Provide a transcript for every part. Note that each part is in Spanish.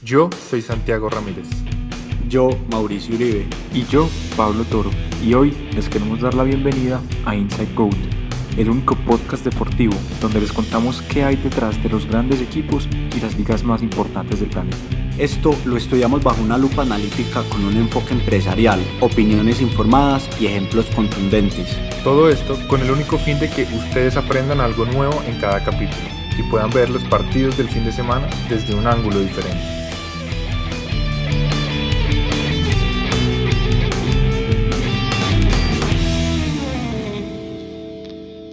Yo soy Santiago Ramírez. Yo, Mauricio Uribe. Y yo, Pablo Toro. Y hoy les queremos dar la bienvenida a Inside GOAT, el único podcast deportivo donde les contamos qué hay detrás de los grandes equipos y las ligas más importantes del planeta. Esto lo estudiamos bajo una lupa analítica con un enfoque empresarial, opiniones informadas y ejemplos contundentes. Todo esto con el único fin de que ustedes aprendan algo nuevo en cada capítulo y puedan ver los partidos del fin de semana desde un ángulo diferente.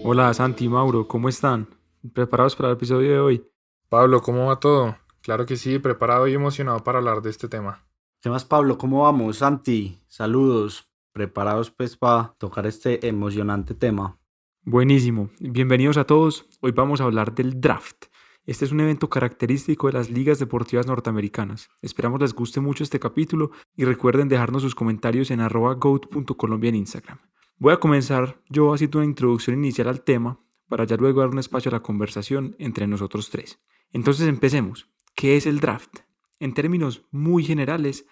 Hola Santi y Mauro, ¿cómo están? ¿Preparados para el episodio de hoy? Pablo, ¿cómo va todo? Claro que sí, preparado y emocionado para hablar de este tema. ¿Qué más, Pablo? ¿Cómo vamos? Santi, saludos. ¿Preparados pues para tocar este emocionante tema? Buenísimo, bienvenidos a todos. Hoy vamos a hablar del draft. Este es un evento característico de las ligas deportivas norteamericanas. Esperamos les guste mucho este capítulo y recuerden dejarnos sus comentarios en @goat.colombia en Instagram. Voy a comenzar yo haciendo una introducción inicial al tema para ya luego dar un espacio a la conversación entre nosotros tres. Entonces empecemos. ¿Qué es el draft? En términos muy generales,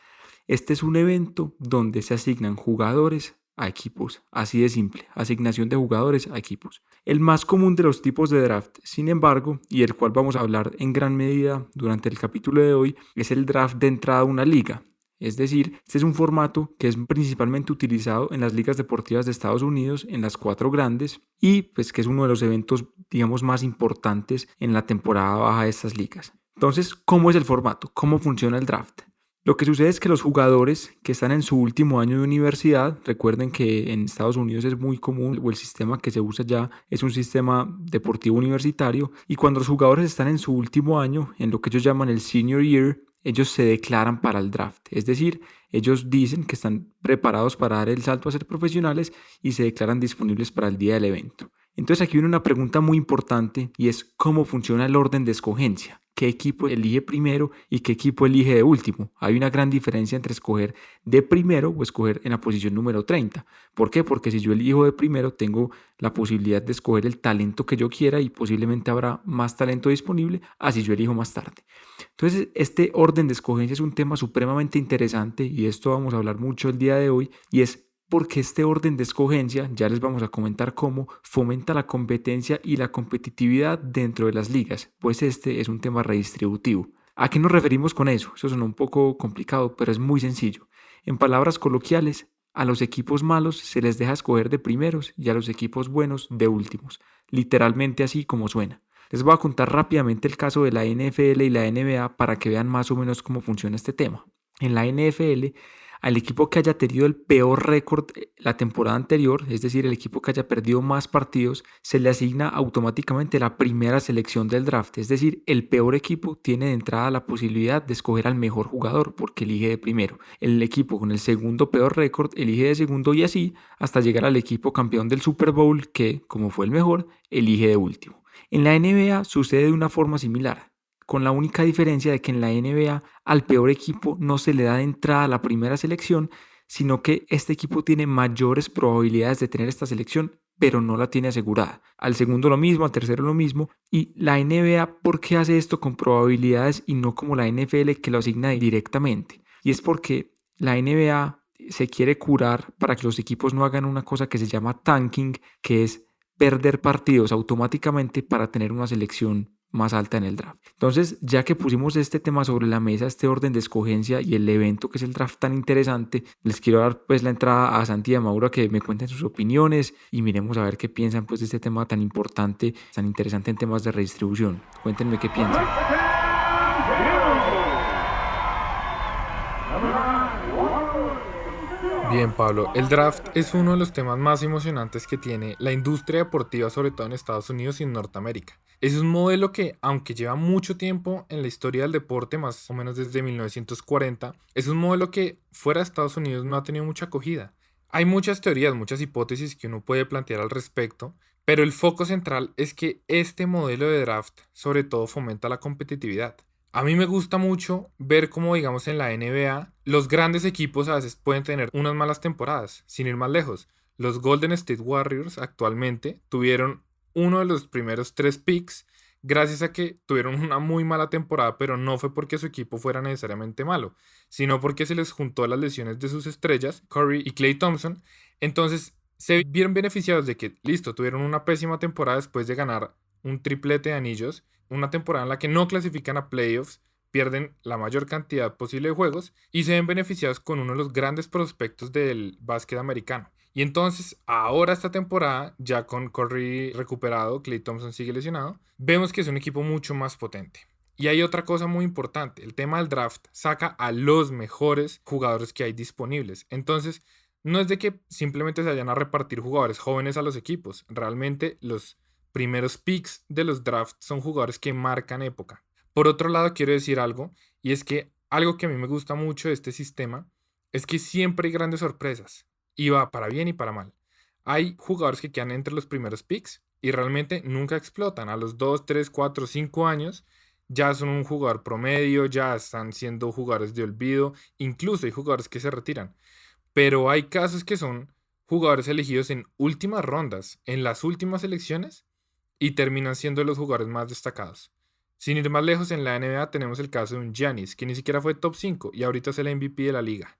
este es un evento donde se asignan jugadores a equipos, así de simple, asignación de jugadores a equipos. El más común de los tipos de draft, sin embargo, y el cual vamos a hablar en gran medida durante el capítulo de hoy, es el draft de entrada a una liga. Es decir, este es un formato que es principalmente utilizado en las ligas deportivas de Estados Unidos, en las 4 grandes, y pues que es uno de los eventos, digamos, más importantes en la temporada baja de estas ligas. Entonces, ¿cómo es el formato? ¿Cómo funciona el draft? Lo que sucede es que los jugadores que están en su último año de universidad, recuerden que en Estados Unidos es muy común, o el sistema que se usa ya es un sistema deportivo universitario, y cuando los jugadores están en su último año, en lo que ellos llaman el senior year, ellos se declaran para el draft. Es decir, ellos dicen que están preparados para dar el salto a ser profesionales y se declaran disponibles para el día del evento. Entonces aquí viene una pregunta muy importante y es ¿cómo funciona el orden de escogencia? ¿Qué equipo elige primero y qué equipo elige de último? Hay una gran diferencia entre escoger de primero o escoger en la posición número 30. ¿Por qué? Porque si yo elijo de primero tengo la posibilidad de escoger el talento que yo quiera y posiblemente habrá más talento disponible así yo elijo más tarde. Entonces este orden de escogencia es un tema supremamente interesante y de esto vamos a hablar mucho el día de hoy y es porque este orden de escogencia, ya les vamos a comentar cómo, fomenta la competencia y la competitividad dentro de las ligas, pues este es un tema redistributivo. ¿A qué nos referimos con eso? Eso suena un poco complicado, pero es muy sencillo. En palabras coloquiales, a los equipos malos se les deja escoger de primeros y a los equipos buenos de últimos, literalmente así como suena. Les voy a contar rápidamente el caso de la NFL y la NBA para que vean más o menos cómo funciona este tema. En la NFL, al equipo que haya tenido el peor récord la temporada anterior, es decir, el equipo que haya perdido más partidos, se le asigna automáticamente la primera selección del draft. Es decir, el peor equipo tiene de entrada la posibilidad de escoger al mejor jugador porque elige de primero. El equipo con el segundo peor récord elige de segundo y así hasta llegar al equipo campeón del Super Bowl que, como fue el mejor, elige de último. En la NBA sucede de una forma similar, con la única diferencia de que en la NBA al peor equipo no se le da de entrada la primera selección, sino que este equipo tiene mayores probabilidades de tener esta selección, pero no la tiene asegurada. Al segundo lo mismo, al tercero lo mismo. Y la NBA, ¿por qué hace esto con probabilidades y no como la NFL que lo asigna directamente? Y es porque la NBA se quiere curar para que los equipos no hagan una cosa que se llama tanking, que es perder partidos automáticamente para tener una selección más alta en el draft. Entonces, ya que pusimos este tema sobre la mesa, este orden de escogencia y el evento que es el draft tan interesante, les quiero dar pues la entrada a Santi y a Mauro a que me cuenten sus opiniones y miremos a ver qué piensan pues de este tema tan importante, tan interesante en temas de redistribución. Cuéntenme qué piensan. Bien, Pablo, el draft es uno de los temas más emocionantes que tiene la industria deportiva, sobre todo en Estados Unidos y en Norteamérica. Es un modelo que, aunque lleva mucho tiempo en la historia del deporte, más o menos desde 1940, es un modelo que fuera de Estados Unidos no ha tenido mucha acogida. Hay muchas teorías, muchas hipótesis que uno puede plantear al respecto, pero el foco central es que este modelo de draft sobre todo fomenta la competitividad. A mí me gusta mucho ver cómo, digamos, en la NBA, los grandes equipos a veces pueden tener unas malas temporadas, sin ir más lejos. Los Golden State Warriors actualmente tuvieron uno de los primeros 3 picks gracias a que tuvieron una muy mala temporada, pero no fue porque su equipo fuera necesariamente malo, sino porque se les juntó las lesiones de sus estrellas, Curry y Klay Thompson. Entonces se vieron beneficiados de que, listo, tuvieron una pésima temporada después de ganar un triplete de anillos, una temporada en la que no clasifican a playoffs, pierden la mayor cantidad posible de juegos y se ven beneficiados con uno de los grandes prospectos del básquet americano. Y entonces, ahora esta temporada, ya con Curry recuperado, Klay Thompson sigue lesionado, vemos que es un equipo mucho más potente. Y hay otra cosa muy importante, el tema del draft saca a los mejores jugadores que hay disponibles. Entonces, no es de que simplemente se vayan a repartir jugadores jóvenes a los equipos, realmente los primeros picks de los drafts son jugadores que marcan época. Por otro lado, quiero decir algo, y es que algo que a mí me gusta mucho de este sistema es que siempre hay grandes sorpresas, y va para bien y para mal. Hay jugadores que quedan entre los primeros picks y realmente nunca explotan. A los 2, 3, 4, 5 años ya son un jugador promedio, ya están siendo jugadores de olvido, incluso hay jugadores que se retiran. Pero hay casos que son jugadores elegidos en últimas rondas, en las últimas elecciones, y terminan siendo los jugadores más destacados. Sin ir más lejos, en la NBA tenemos el caso de un Giannis, que ni siquiera fue top 5 y ahorita es el MVP de la liga.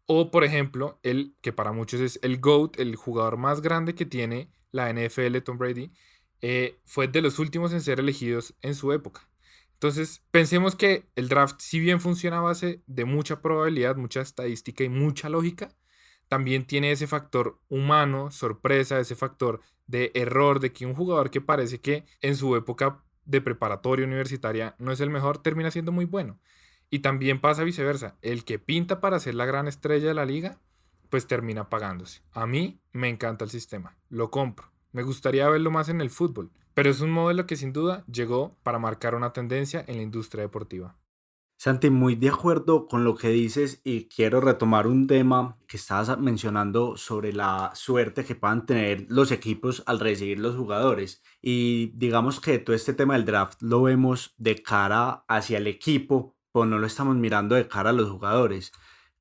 O, por ejemplo, el que para muchos es el GOAT, el jugador más grande que tiene la NFL, Tom Brady, fue de los últimos en ser elegidos en su época. Entonces, pensemos que el draft, si bien funciona a base de mucha probabilidad, mucha estadística y mucha lógica, también tiene ese factor humano, sorpresa, ese factor de error, de que un jugador que parece que en su época de preparatoria universitaria no es el mejor, termina siendo muy bueno. Y también pasa viceversa. El que pinta para ser la gran estrella de la liga, pues termina pagándose. A mí me encanta el sistema. Lo compro. Me gustaría verlo más en el fútbol. Pero es un modelo que sin duda llegó para marcar una tendencia en la industria deportiva. Santi, muy de acuerdo con lo que dices y quiero retomar un tema que estabas mencionando sobre la suerte que puedan tener los equipos al recibir los jugadores. Y digamos que todo este tema del draft lo vemos de cara hacia el equipo, pues no lo estamos mirando de cara a los jugadores.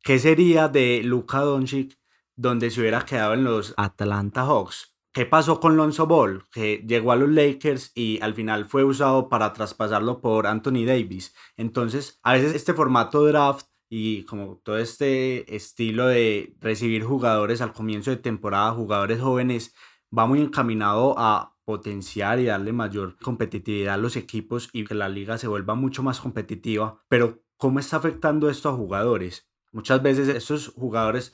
¿Qué sería de Luka Doncic donde se hubiera quedado en los Atlanta Hawks? ¿Qué pasó con Lonzo Ball? Que llegó a los Lakers y al final fue usado para traspasarlo por Anthony Davis. Entonces, a veces este formato draft y como todo este estilo de recibir jugadores al comienzo de temporada, jugadores jóvenes, va muy encaminado a potenciar y darle mayor competitividad a los equipos y que la liga se vuelva mucho más competitiva. Pero, ¿cómo está afectando esto a jugadores? Muchas veces estos jugadores,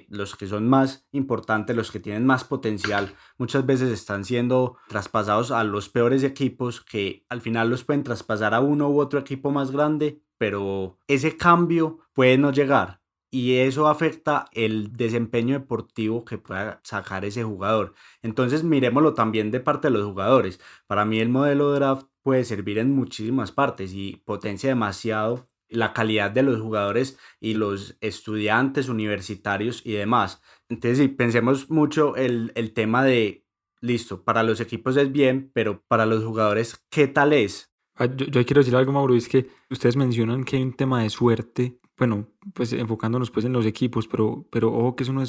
los que son más importantes, los que tienen más potencial, muchas veces están siendo traspasados a los peores equipos que al final los pueden traspasar a uno u otro equipo más grande, pero ese cambio puede no llegar y eso afecta el desempeño deportivo que pueda sacar ese jugador. Entonces miremoslo también de parte de los jugadores. Para mí el modelo draft puede servir en muchísimas partes y potencia demasiado la calidad de los jugadores y los estudiantes universitarios y demás. Entonces, sí, pensemos mucho el tema de, listo, para los equipos es bien, pero para los jugadores, ¿qué tal es? Yo quiero decir algo, Mauro, es que ustedes mencionan que hay un tema de suerte, bueno, pues enfocándonos pues en los equipos, pero ojo que eso no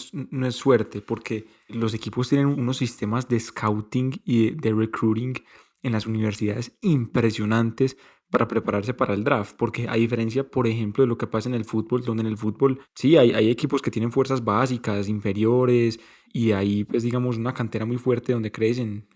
es suerte, porque los equipos tienen unos sistemas de scouting y de recruiting en las universidades impresionantes para prepararse para el draft, porque a diferencia, por ejemplo, de lo que pasa en el fútbol, donde en el fútbol sí hay equipos que tienen fuerzas básicas, inferiores, y hay pues digamos una cantera muy fuerte donde crecen.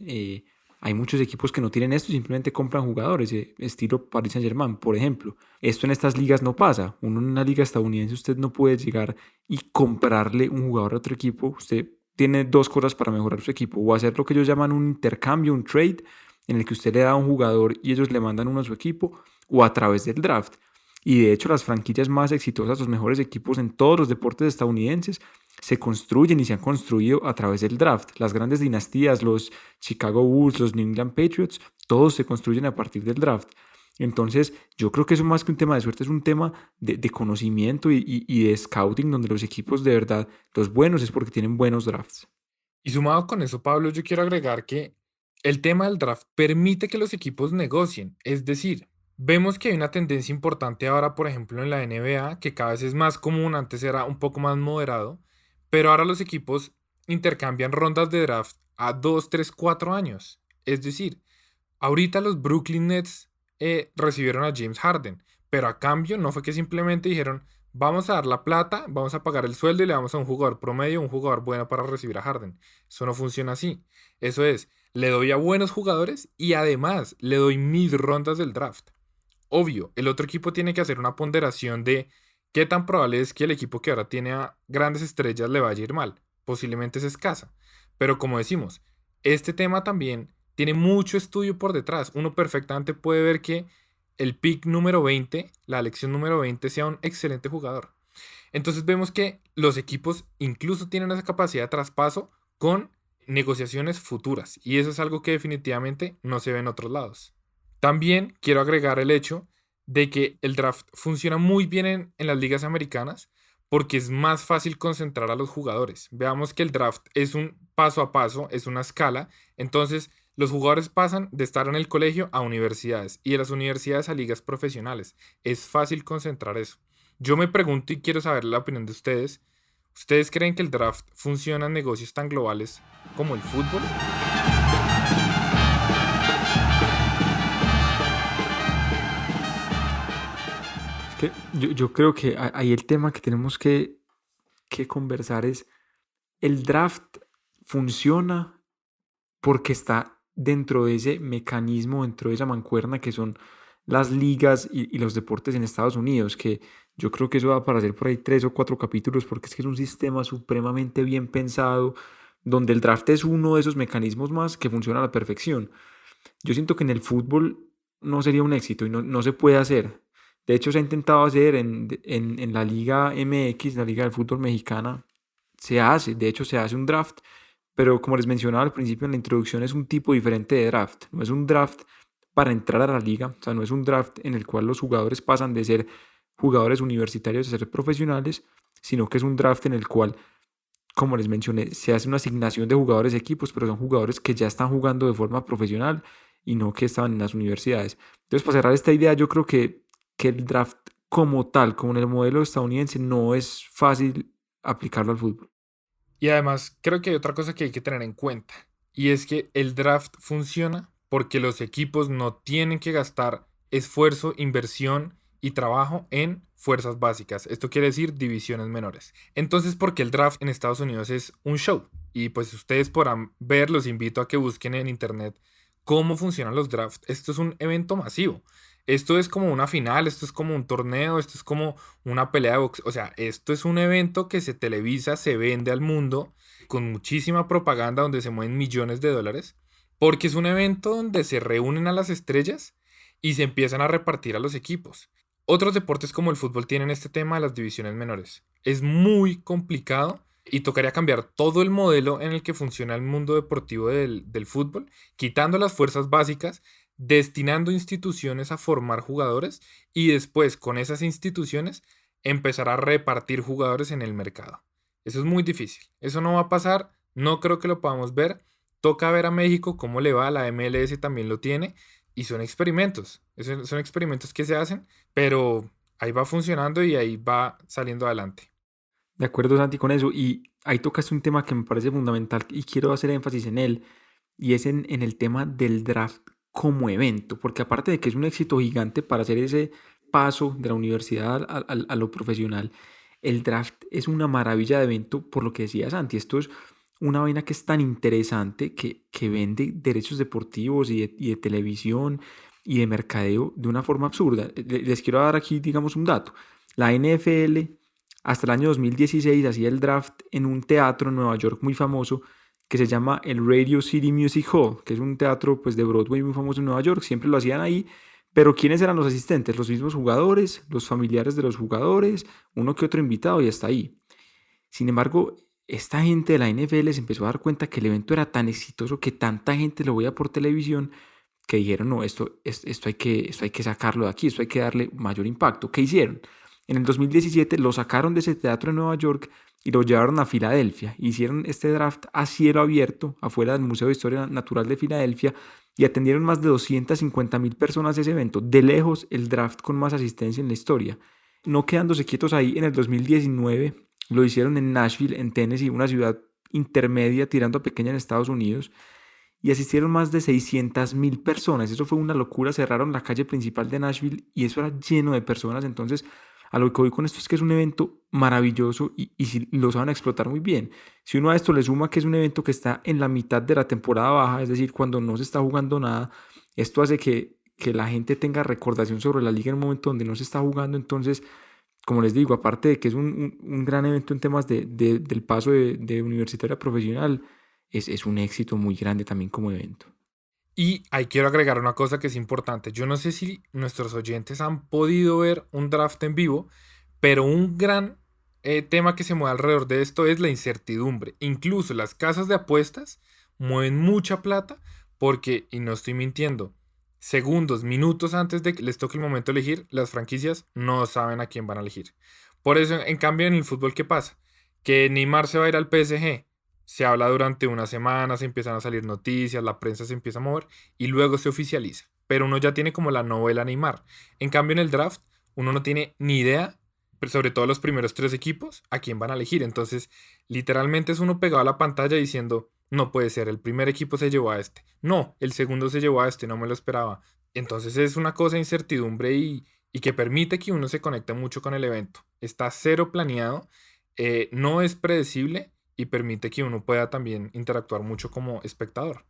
Hay muchos equipos que no tienen esto y simplemente compran jugadores, estilo Paris Saint-Germain, por ejemplo. Esto en estas ligas no pasa. Uno en una liga estadounidense usted no puede llegar y comprarle un jugador a otro equipo. Usted tiene dos cosas para mejorar su equipo: o hacer lo que ellos llaman un intercambio, un trade, en el que usted le da a un jugador y ellos le mandan uno a su equipo, o a través del draft. Y de hecho las franquicias más exitosas, los mejores equipos en todos los deportes estadounidenses, se construyen y se han construido a través del draft. Las grandes dinastías, los Chicago Bulls, los New England Patriots, todos se construyen a partir del draft. Entonces, yo creo que eso más que un tema de suerte es un tema de conocimiento y de scouting, donde los equipos de verdad, los buenos, es porque tienen buenos drafts. Y sumado con eso, Pablo, yo quiero agregar que el tema del draft permite que los equipos negocien. Es decir, vemos que hay una tendencia importante ahora, por ejemplo, en la NBA, que cada vez es más común, antes era un poco más moderado, pero ahora los equipos intercambian rondas de draft a 2, 3, 4 años. Es decir, Ahorita los Brooklyn Nets recibieron a James Harden, pero a cambio no fue que simplemente dijeron, vamos a dar la plata, vamos a pagar el sueldo y le damos a un jugador promedio, un jugador bueno para recibir a Harden. Eso no funciona así. Eso es, le doy a buenos jugadores y además le doy mid rondas del draft. Obvio, el otro equipo tiene que hacer una ponderación de qué tan probable es que el equipo que ahora tiene a grandes estrellas le vaya a ir mal. Posiblemente es escasa. Pero como decimos, este tema también tiene mucho estudio por detrás. Uno perfectamente puede ver que el pick número 20, la elección número 20, sea un excelente jugador. Entonces vemos que los equipos incluso tienen esa capacidad de traspaso con negociaciones futuras. Y eso es algo que definitivamente no se ve en otros lados. También quiero agregar el hecho de que el draft funciona muy bien en las ligas americanas porque es más fácil concentrar a los jugadores. Veamos que el draft es un paso a paso, es una escala. Entonces, los jugadores pasan de estar en el colegio a universidades y de las universidades a ligas profesionales. Es fácil concentrar eso. Yo me pregunto y quiero saber la opinión de ustedes. ¿Ustedes creen que el draft funciona en negocios tan globales como el fútbol? Es que yo creo que ahí el tema que tenemos que conversar es, el draft funciona porque está dentro de ese mecanismo, dentro de esa mancuerna que son las ligas y los deportes en Estados Unidos, que yo creo que eso va para hacer por ahí 3 o 4 capítulos, porque es que es un sistema supremamente bien pensado, donde el draft es uno de esos mecanismos más que funciona a la perfección. Yo siento que en el fútbol no sería un éxito y no se puede hacer. De hecho, se ha intentado hacer en la Liga MX, la Liga del Fútbol Mexicana, de hecho se hace un draft, pero como les mencionaba al principio en la introducción, es un tipo diferente de draft. No es un draft para entrar a la liga, o sea, no es un draft en el cual los jugadores pasan de ser jugadores universitarios a ser profesionales, sino que es un draft en el cual, como les mencioné, se hace una asignación de jugadores de equipos, pero son jugadores que ya están jugando de forma profesional y no que estaban en las universidades. Entonces, para cerrar esta idea, yo creo que el draft como tal, como en el modelo estadounidense, no es fácil aplicarlo al fútbol. Y además, creo que hay otra cosa que hay que tener en cuenta, y es que el draft funciona porque los equipos no tienen que gastar esfuerzo, inversión y trabajo en fuerzas básicas. Esto quiere decir divisiones menores. Entonces, porque el draft en Estados Unidos es un show, y pues ustedes podrán ver, los invito a que busquen en internet cómo funcionan los drafts. Esto es un evento masivo. Esto es como una final, esto es como un torneo, esto es como una pelea de boxeo. O sea, esto es un evento que se televisa, se vende al mundo con muchísima propaganda donde se mueven millones de dólares, porque es un evento donde se reúnen a las estrellas y se empiezan a repartir a los equipos. Otros deportes como el fútbol tienen este tema de las divisiones menores. Es muy complicado y tocaría cambiar todo el modelo en el que funciona el mundo deportivo del fútbol, quitando las fuerzas básicas, destinando instituciones a formar jugadores y después con esas instituciones empezar a repartir jugadores en el mercado. Eso es muy difícil. Eso no va a pasar. No creo que lo podamos ver. Toca ver a México cómo le va. La MLS también lo tiene. Y son experimentos. Son experimentos que se hacen, pero ahí va funcionando y ahí va saliendo adelante. De acuerdo, Santi, con eso. Y ahí tocas un tema que me parece fundamental y quiero hacer énfasis en él, y es en el tema del draft como evento, porque aparte de que es un éxito gigante para hacer ese paso de la universidad a lo profesional, el draft es una maravilla de evento por lo que decía Santi. Esto es una vaina que es tan interesante que vende derechos deportivos y de televisión y de mercadeo de una forma absurda. Les quiero dar aquí, digamos, un dato. La NFL hasta el año 2016 hacía el draft en un teatro en Nueva York muy famoso que se llama el Radio City Music Hall, que es un teatro pues, de Broadway muy famoso en Nueva York. Siempre lo hacían ahí, pero ¿quiénes eran los asistentes? Los mismos jugadores, los familiares de los jugadores, uno que otro invitado y hasta ahí. Sin embargo, esta gente de la NFL se empezó a dar cuenta que el evento era tan exitoso, que tanta gente lo veía por televisión, que dijeron, no, esto hay que sacarlo de aquí, esto hay que darle mayor impacto. ¿Qué hicieron? En el 2017 lo sacaron de ese teatro en Nueva York y lo llevaron a Filadelfia. Hicieron este draft a cielo abierto, afuera del Museo de Historia Natural de Filadelfia, y atendieron más de 250,000 personas a ese evento. De lejos, el draft con más asistencia en la historia. No quedándose quietos ahí, en el 2019 lo hicieron en Nashville, en Tennessee, una ciudad intermedia tirando a pequeña en Estados Unidos. y asistieron más de 600.000 personas. Eso fue una locura, cerraron la calle principal de Nashville y eso era lleno de personas. Entonces, a lo que voy con esto es que es un evento maravilloso y si lo saben explotar muy bien. Si uno a esto le suma que es un evento que está en la mitad de la temporada baja, es decir, cuando no se está jugando nada, esto hace que la gente tenga recordación sobre la liga en un momento donde no se está jugando. Entonces, como les digo, aparte de que es un gran evento en temas del paso de universitario a profesional, es un éxito muy grande también como evento. Y ahí quiero agregar una cosa que es importante. Yo no sé si nuestros oyentes han podido ver un draft en vivo, pero un gran tema que se mueve alrededor de esto es la incertidumbre. Incluso las casas de apuestas mueven mucha plata porque, y no estoy mintiendo, segundos, minutos antes de que les toque el momento de elegir, las franquicias no saben a quién van a elegir. Por eso, en cambio, en el fútbol, ¿qué pasa? Que Neymar se va a ir al PSG. Se habla durante una semana, se empiezan a salir noticias, la prensa se empieza a mover y luego se oficializa. Pero uno ya tiene como la novela Neymar. En cambio, en el draft, uno no tiene ni idea, pero sobre todo los primeros tres equipos, a quién van a elegir. Entonces, literalmente es uno pegado a la pantalla diciendo, no puede ser, el primer equipo se llevó a este. No, el segundo se llevó a este, no me lo esperaba. Entonces es una cosa de incertidumbre y que permite que uno se conecte mucho con el evento. Está cero planeado, no es predecible y permite que uno pueda también interactuar mucho como espectador.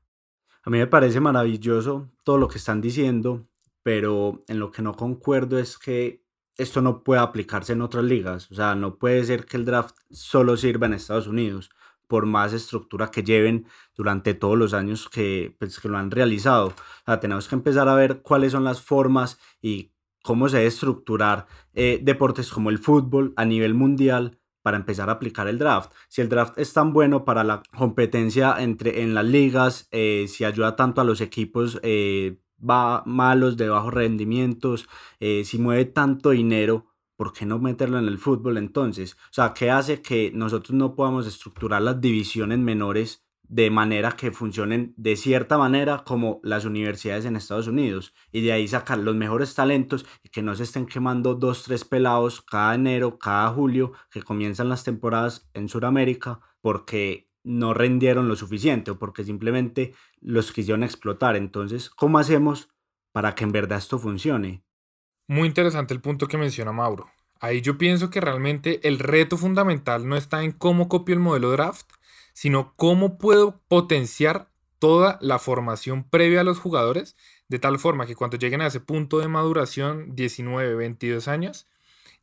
A mí me parece maravilloso todo lo que están diciendo, pero en lo que no concuerdo es que esto no puede aplicarse en otras ligas. O sea, no puede ser que el draft solo sirva en Estados Unidos, por más estructura que lleven durante todos los años que lo han realizado. O sea, tenemos que empezar a ver cuáles son las formas y cómo se debe estructurar deportes como el fútbol a nivel mundial para empezar a aplicar el draft. Si el draft es tan bueno para la competencia en las ligas, si ayuda tanto a los equipos malos, de bajos rendimientos, si mueve tanto dinero, ¿por qué no meterlo en el fútbol entonces? O sea, ¿qué hace que nosotros no podamos estructurar las divisiones menores de manera que funcionen de cierta manera como las universidades en Estados Unidos y de ahí sacar los mejores talentos y que no se estén quemando dos, tres pelados cada enero, cada julio que comienzan las temporadas en Sudamérica porque no rindieron lo suficiente o porque simplemente los quisieron explotar? Entonces, ¿cómo hacemos para que en verdad esto funcione? Muy interesante el punto que menciona Mauro. Ahí yo pienso que realmente el reto fundamental no está en cómo copio el modelo draft, sino cómo puedo potenciar toda la formación previa a los jugadores, de tal forma que cuando lleguen a ese punto de maduración, 19, 22 años,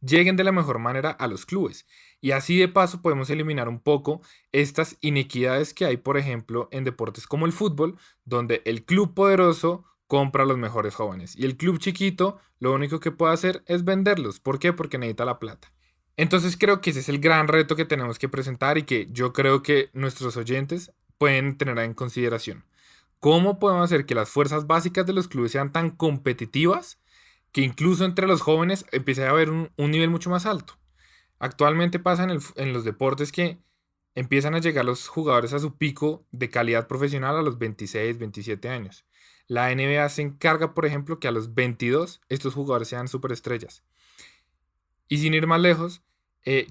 lleguen de la mejor manera a los clubes. Y así de paso podemos eliminar un poco estas inequidades que hay, por ejemplo, en deportes como el fútbol, donde el club poderoso compra a los mejores jóvenes y el club chiquito lo único que puede hacer es venderlos. ¿Por qué? Porque necesita la plata. Entonces creo que ese es el gran reto que tenemos que presentar y que yo creo que nuestros oyentes pueden tener en consideración. ¿Cómo podemos hacer que las fuerzas básicas de los clubes sean tan competitivas que incluso entre los jóvenes empiece a haber un nivel mucho más alto? Actualmente pasa en los deportes que empiezan a llegar los jugadores a su pico de calidad profesional a los 26, 27 años. La NBA se encarga, por ejemplo, que a los 22 estos jugadores sean superestrellas. Y sin ir más lejos,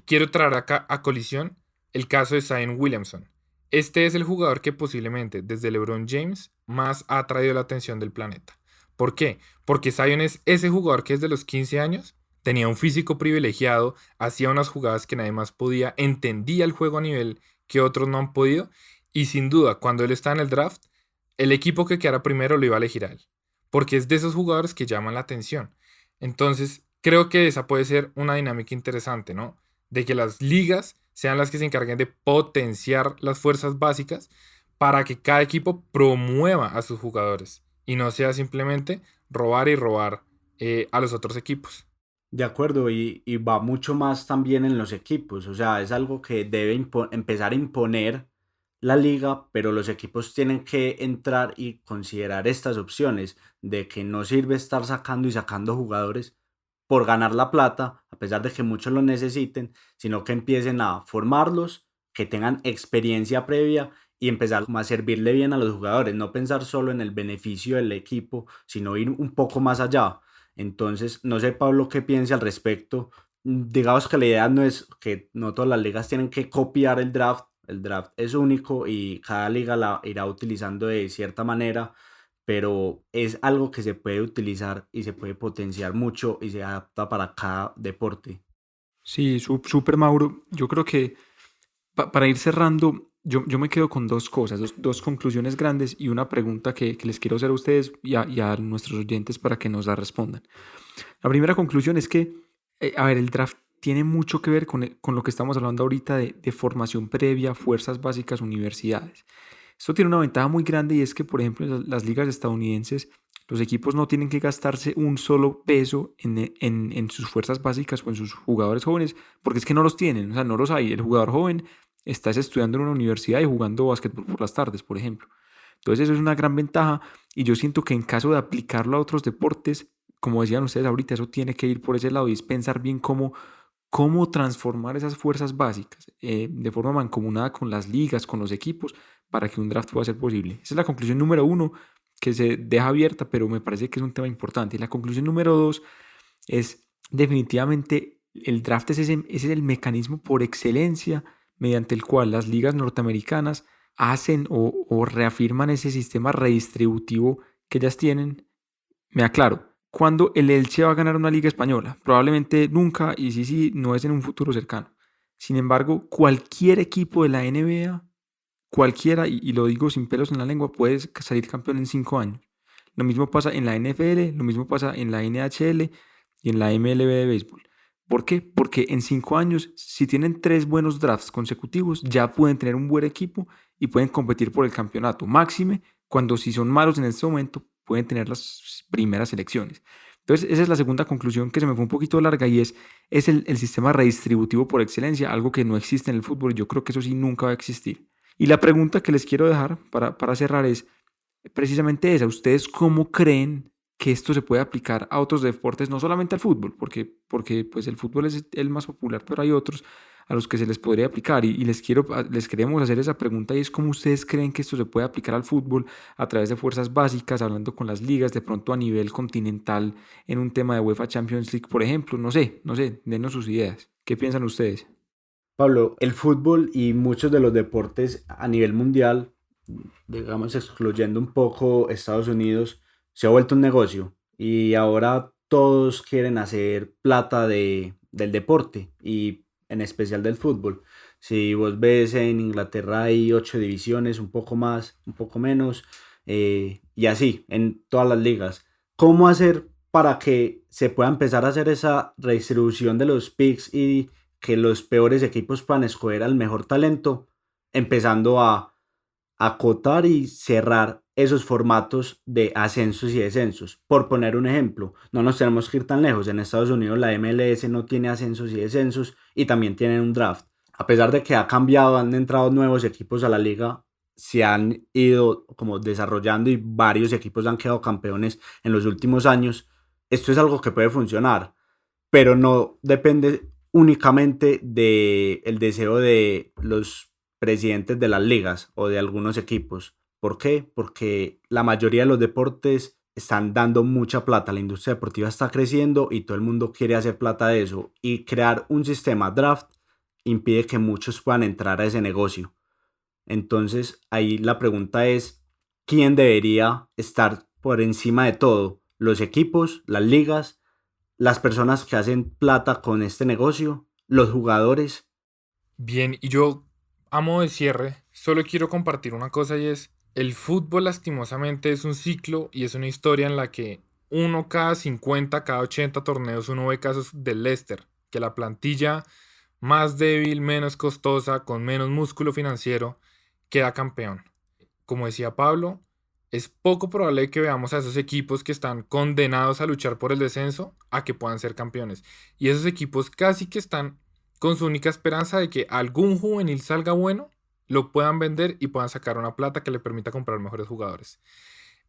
quiero traer acá a colisión el caso de Zion Williamson. Este es el jugador que posiblemente desde LeBron James más ha atraído la atención del planeta. ¿Por qué? Porque Zion es ese jugador que desde los 15 años tenía un físico privilegiado, hacía unas jugadas que nadie más podía, entendía el juego a nivel que otros no han podido y sin duda cuando él está en el draft, el equipo que quedara primero lo iba a elegir a él. Porque es de esos jugadores que llaman la atención. Entonces, creo que esa puede ser una dinámica interesante, ¿no? De que las ligas sean las que se encarguen de potenciar las fuerzas básicas para que cada equipo promueva a sus jugadores y no sea simplemente robar y robar a los otros equipos. De acuerdo, y va mucho más también en los equipos, o sea, es algo que debe empezar a imponer la liga, pero los equipos tienen que entrar y considerar estas opciones de que no sirve estar sacando y sacando jugadores por ganar la plata, a pesar de que muchos lo necesiten, sino que empiecen a formarlos, que tengan experiencia previa y empezar como a servirle bien a los jugadores, no pensar solo en el beneficio del equipo, sino ir un poco más allá. Entonces, no sé, Pablo, qué piense al respecto. Digamos que la idea no es que no todas las ligas tienen que copiar el draft, El draft es único y cada liga la irá utilizando de cierta manera, pero es algo que se puede utilizar y se puede potenciar mucho y se adapta para cada deporte. Sí, súper Mauro. Yo creo que para ir cerrando, yo me quedo con dos cosas, dos conclusiones grandes y una pregunta que les quiero hacer a ustedes y a nuestros oyentes para que nos la respondan. La primera conclusión es que, a ver, el draft tiene mucho que ver con lo que estamos hablando ahorita de formación previa, fuerzas básicas, universidades. Esto tiene una ventaja muy grande y es que, por ejemplo, en las ligas estadounidenses, los equipos no tienen que gastarse un solo peso en sus fuerzas básicas o en sus jugadores jóvenes, porque es que no los tienen, o sea, no los hay. El jugador joven está estudiando en una universidad y jugando básquetbol por las tardes, por ejemplo. Entonces eso es una gran ventaja y yo siento que en caso de aplicarlo a otros deportes, como decían ustedes ahorita, eso tiene que ir por ese lado y es pensar bien cómo transformar esas fuerzas básicas de forma mancomunada con las ligas, con los equipos, para que un draft pueda ser posible. Esa es la conclusión número uno, que se deja abierta, pero me parece que es un tema importante. Y la conclusión número dos es definitivamente el draft ese es el mecanismo por excelencia mediante el cual las ligas norteamericanas hacen o reafirman ese sistema redistributivo que ellas tienen. Me aclaro, ¿cuándo el Elche va a ganar una liga española? Probablemente nunca y sí, no es en un futuro cercano. Sin embargo, cualquier equipo de la NBA, cualquiera, y lo digo sin pelos en la lengua, puede salir campeón en 5 años. Lo mismo pasa en la NFL, lo mismo pasa en la NHL y en la MLB de béisbol. ¿Por qué? Porque en 5 años, si tienen 3 buenos drafts consecutivos, ya pueden tener un buen equipo y pueden competir por el campeonato. Máxime, cuando si son malos en este momento, pueden tener las primeras selecciones. Entonces, esa es la segunda conclusión que se me fue un poquito larga y es el sistema redistributivo por excelencia, algo que no existe en el fútbol y yo creo que eso sí nunca va a existir. Y la pregunta que les quiero dejar para cerrar es precisamente esa. ¿Ustedes cómo creen que esto se puede aplicar a otros deportes, no solamente al fútbol? Porque pues el fútbol es el más popular, pero hay otros a los que se les podría aplicar. Y les queremos hacer esa pregunta y es cómo ustedes creen que esto se puede aplicar al fútbol a través de fuerzas básicas, hablando con las ligas, de pronto a nivel continental, en un tema de UEFA Champions League, por ejemplo. No sé, denos sus ideas. ¿Qué piensan ustedes? Pablo, el fútbol y muchos de los deportes a nivel mundial, digamos excluyendo un poco Estados Unidos, se ha vuelto un negocio y ahora todos quieren hacer plata del deporte y en especial del fútbol. Si vos ves en Inglaterra hay 8 divisiones, un poco más, un poco menos, y así en todas las ligas. ¿Cómo hacer para que se pueda empezar a hacer esa redistribución de los picks y que los peores equipos puedan escoger al mejor talento, empezando a acotar y cerrar esos formatos de ascensos y descensos? Por poner un ejemplo, no nos tenemos que ir tan lejos. En Estados Unidos la MLS no tiene ascensos y descensos y también tienen un draft. A pesar de que ha cambiado, han entrado nuevos equipos a la liga, se han ido como desarrollando y varios equipos han quedado campeones en los últimos años. Esto es algo que puede funcionar, pero no depende únicamente del deseo de los presidentes de las ligas o de algunos equipos. ¿Por qué? Porque la mayoría de los deportes están dando mucha plata, la industria deportiva está creciendo y todo el mundo quiere hacer plata de eso, y crear un sistema draft impide que muchos puedan entrar a ese negocio. Entonces ahí la pregunta es, ¿quién debería estar por encima de todo? ¿Los equipos, las ligas, las personas que hacen plata con este negocio, los jugadores? Bien, y yo, a modo de cierre, solo quiero compartir una cosa y es, el fútbol lastimosamente es un ciclo y es una historia en la que uno cada 50, cada 80 torneos uno ve casos del Leicester, que la plantilla más débil, menos costosa, con menos músculo financiero, queda campeón. Como decía Pablo, es poco probable que veamos a esos equipos que están condenados a luchar por el descenso a que puedan ser campeones. Y esos equipos casi que están con su única esperanza de que algún juvenil salga bueno, lo puedan vender y puedan sacar una plata que le permita comprar mejores jugadores.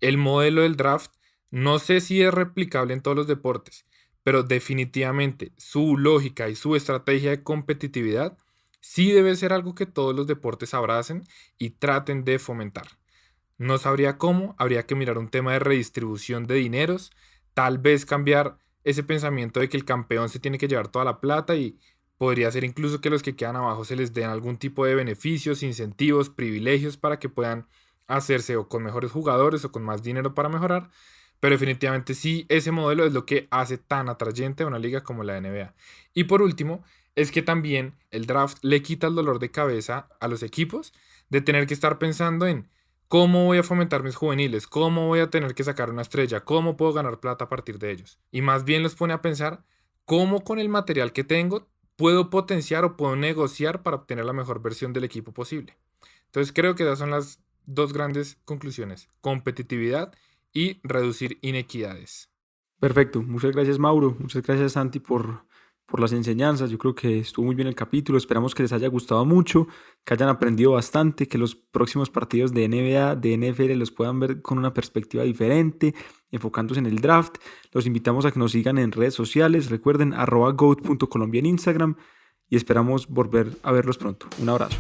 El modelo del draft no sé si es replicable en todos los deportes, pero definitivamente su lógica y su estrategia de competitividad sí debe ser algo que todos los deportes abracen y traten de fomentar. No sabría cómo, habría que mirar un tema de redistribución de dineros, tal vez cambiar ese pensamiento de que el campeón se tiene que llevar toda la plata y Podría ser incluso que los que quedan abajo se les den algún tipo de beneficios, incentivos, privilegios para que puedan hacerse o con mejores jugadores o con más dinero para mejorar. Pero definitivamente sí, ese modelo es lo que hace tan atrayente a una liga como la NBA. Y por último, es que también el draft le quita el dolor de cabeza a los equipos de tener que estar pensando en cómo voy a fomentar mis juveniles, cómo voy a tener que sacar una estrella, cómo puedo ganar plata a partir de ellos. Y más bien los pone a pensar cómo con el material que tengo puedo potenciar o puedo negociar para obtener la mejor versión del equipo posible. Entonces creo que esas son las dos grandes conclusiones: competitividad y reducir inequidades. Perfecto, muchas gracias Mauro, muchas gracias Santi por las enseñanzas. Yo creo que estuvo muy bien el capítulo, esperamos que les haya gustado mucho, que hayan aprendido bastante, que los próximos partidos de NBA, de NFL los puedan ver con una perspectiva diferente, enfocándose en el draft. Los invitamos a que nos sigan en redes sociales, recuerden @goat.colombia en Instagram y esperamos volver a verlos pronto. Un abrazo.